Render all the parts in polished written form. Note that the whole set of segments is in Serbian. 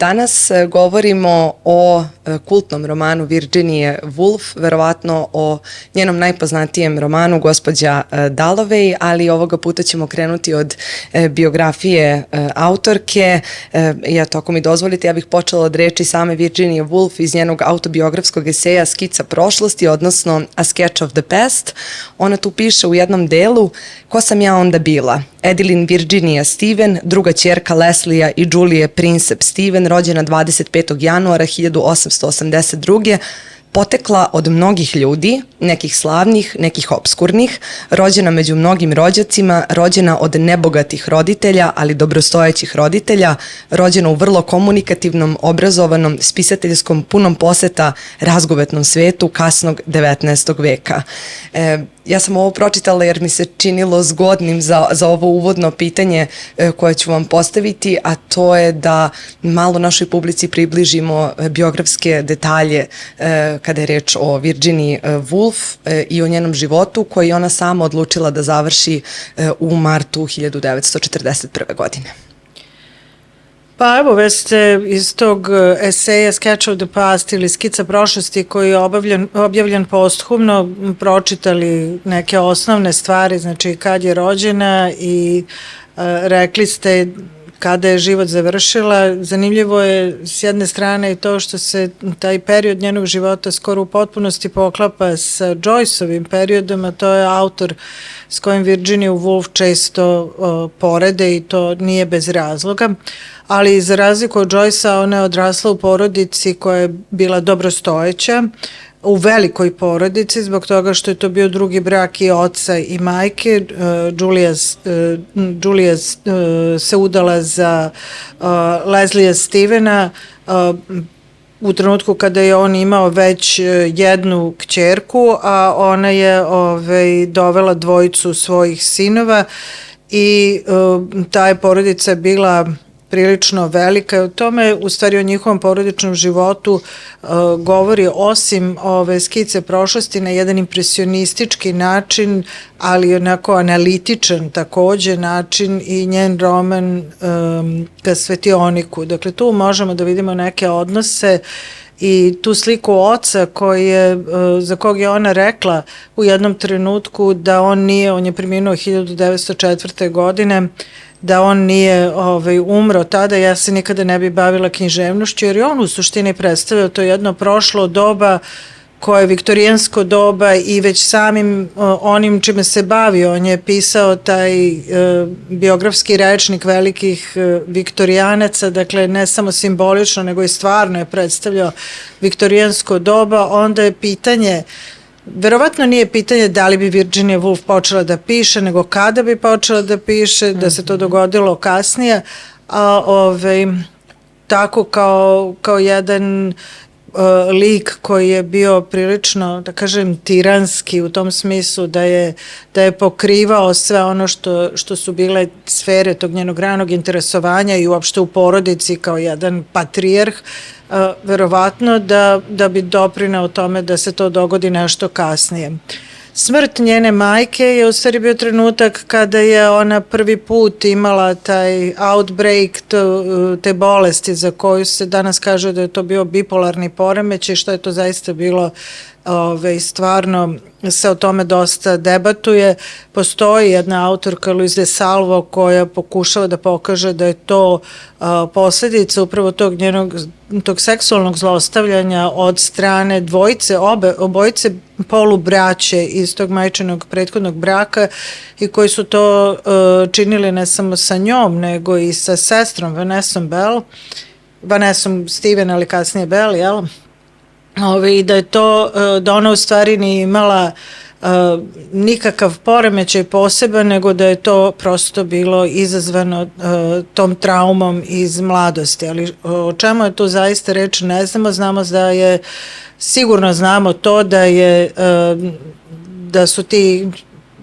Danas govorimo o kultnom romanu Virginie Woolf, verovatno o njenom najpoznatijem romanu Gospođa Dalloway, ali ovoga puta ćemo krenuti od biografije autorke. Ako mi dozvolite, ja bih počela od reči same Virginie Woolf iz njenog autobiografskog eseja Skica prošlosti, odnosno A Sketch of the Past. Ona tu piše u jednom delu: ko sam ja onda bila? Adeline Virginia Steven, druga ćerka Leslija i Julie Prinsep Steven, rođena 25. januara 1882. Potekla od mnogih ljudi, nekih slavnih, nekih obskurnih, rođena među mnogim rođacima, rođena od nebogatih roditelja, ali dobrostojećih roditelja, rođena u vrlo komunikativnom, obrazovanom, spisateljskom, punom poseta razgovetnom svetu kasnog 19. veka. Ja sam ovo pročitala jer mi se činilo zgodnim za ovo uvodno pitanje koje ću vam postaviti, a to je da malo našoj publici približimo biografske detalje kada je reč o Virginiji Woolf i o njenom životu koji ona sama odlučila da završi u martu 1941. godine. Pa evo, već ste iz tog eseja Sketch of the Past ili Skica prošlosti koji je objavljen posthumno pročitali neke osnovne stvari, znači kad je rođena i rekli ste kada je život završila. Zanimljivo je s jedne strane i to što se taj period njenog života skoro u potpunosti poklapa sa Joyceovim periodom, a to je autor s kojim Virginia Woolf često porede i to nije bez razloga. Ali za razliku od Joycea, ona je odrasla u porodici koja je bila dobrostojeća, u velikoj porodici, zbog toga što je to bio drugi brak i oca i majke. Julia se udala za Leslija Stevena u trenutku kada je on imao već jednu kćerku, a ona je dovela dvojicu svojih sinova i ta je porodica bila prilično velika i o tome, u stvari o njihovom porodičnom životu govori osim skice prošlosti na jedan impresionistički način, ali onako analitičan takođe način i njen roman Ka svetioniku. Dakle, tu možemo da vidimo neke odnose i tu sliku oca za kog je ona rekla u jednom trenutku da on je preminuo 1904. godine, da on nije umro tada, ja se nikada ne bi bavila književnošću, jer je on u suštini predstavljao to jedno prošlo doba koje je viktorijansko doba i već samim onim čime se bavio. On je pisao taj biografski rečnik velikih viktorijanaca, dakle ne samo simbolično, nego i stvarno je predstavljao viktorijansko doba. Onda je pitanje, verovatno nije pitanje da li bi Virginia Woolf počela da piše, nego kada bi počela da piše, da se to dogodilo kasnije, a tako kao jedan lik koji je bio prilično, da kažem, tiranski u tom smislu da je pokrivao sve ono što su bile sfere tog njenog ranog interesovanja i uopšte u porodici kao jedan patrijarh, verovatno da bi doprineo tome da se to dogodi nešto kasnije. Smrt njene majke je u stvari bio trenutak kada je ona prvi put imala taj outbreak te bolesti za koju se danas kaže da je to bio bipolarni poremećaj, što je to zaista bilo. Stvarno se o tome dosta debatuje. Postoji jedna autorka, Louise de Salvo, koja pokušava da pokaže da je to posledica upravo tog seksualnog zlostavljanja od strane obojice polubraće iz tog majčinog prethodnog braka i koji su to činili ne samo sa njom, nego i sa sestrom Vanessom Steven, ali kasnije Bell, jel? I da ona u stvari nije imala nikakav poremećaj poseban, nego da je to prosto bilo izazvano tom traumom iz mladosti. Ali o čemu je tu zaista reč ne znamo, sigurno znamo to da su ti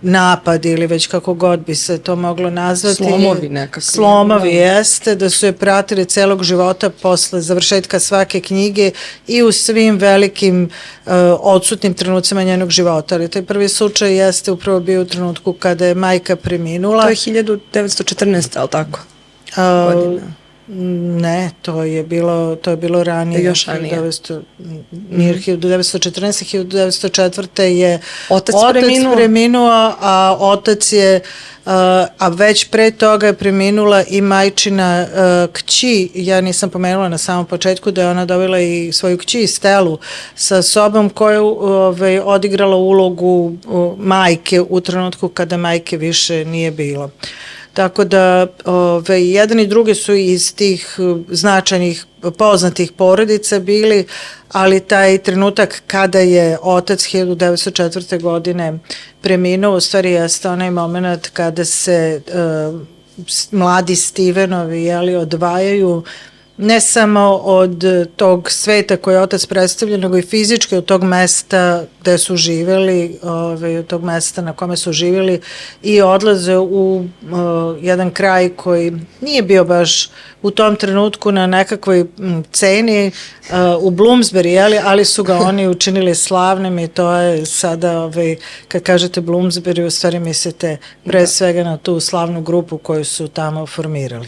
napadi ili već kako god bi se to moglo nazvati. Slomovi nekakvi. Slomovi, jeste, da su je pratili celog života posle završetka svake knjige i u svim velikim odsutnim trenucima njenog života. Ali taj prvi slučaj jeste upravo bio u trenutku kada je majka preminula. To je 1914, ali tako? Godina. Ne, to je bilo ranije. Još ranije. 1914. 1904. je Otac preminuo, a otac je, a već pre toga je preminula i majčina kći. Ja nisam pomenula na samom početku da je ona dobila i svoju kći Stelu sa sobom, koja je odigrala ulogu majke u trenutku kada majke više nije bilo. Tako da jedan i drugi su iz tih značajnih, poznatih porodica bili, ali taj trenutak kada je otac 1904. godine preminuo, u stvari jeste onaj moment kada se mladi Stevenovi odvajaju ne samo od tog sveta koji je otac predstavlja, nego i fizički od tog mesta gde su živeli, od tog mesta na kome su živeli, i odlaze u jedan kraj koji nije bio baš u tom trenutku na nekakvoj ceni, u Bloomsbury, ali su ga oni učinili slavnim, i to je sada, kad kažete Bloomsbury, u stvari mislite pre svega na tu slavnu grupu koju su tamo formirali.